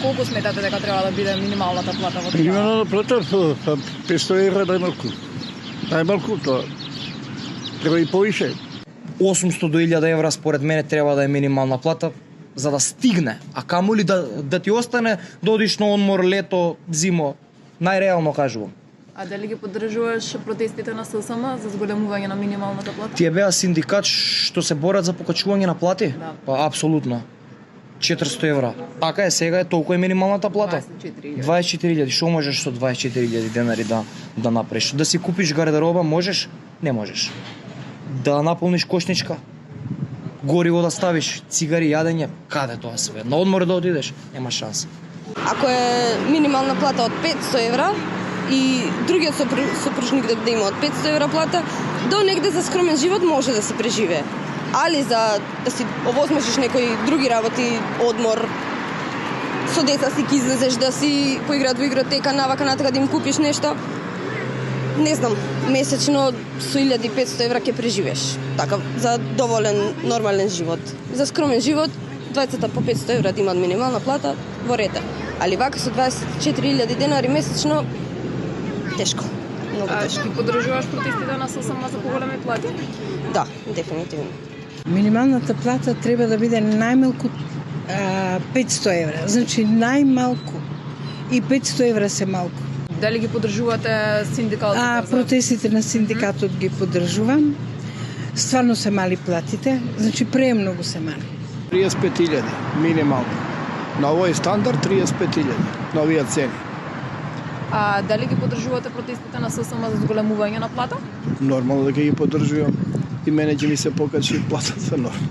колку сметате дека треба да биде минималната плата во државата? Минималната плата 500 евра најмалку. Најмалку тоа. Треба и повише. 800 до 1000 евра според мене треба да е минимална плата за да стигне, а камоли да ти остане да одиш на одмор лето, зимо. Најреално кажувам. А дали ги поддржуваш протестите на ССМ за зголемување на минималната плата? Тие беа синдикат што се борат за покачување на плати? Да. Па апсолутно. 400 евра. Така е сега, толку е минималната плата. 24.000. Што можеш со 24.000 денари да направиш? Да си купиш гардероба можеш? Не можеш. Да наполниш кошничка? Гориво да ставиш, цигари, јадење, каде тоа све? На одмор да одидеш? Нема шанса. Ако е минимална плата од 500 евра и другиот сопружник да има од 500 евра плата, до негде за скромен живот може да се преживее. Али за да си овозможиш некои други работи, одмор, со деца си ќе излезеш да си поиграат во игротека, навака натака да им купиш нешто, не знам, месечно со 1500 евра ќе преживееш. Така, за доволен, нормален живот. За скромен живот, двајцата по 500 евра да имаат минимална плата, во ред. Али вака со 24.000 денари месечно, тешко. Многу тешко. Ги поддржуваш протестите на ССМ за поголеми плати? Да, дефинитивно. Минималната плата треба да биде најмалку 500 евра. Значи најмалку. И 500 евра се малку. Дали ги поддржувате синдикалците? Протестите на синдикатот ги поддржувам. Стварно се мали платите, значи премногу се мали. 35.000 минимално. На овој стандард 35.000 на овие цени. А дали ги поддржувате протестите на ССМ за зголемување на плата? Нормално да ги поддржувам. И мене ќе ми се покачи платата нормално.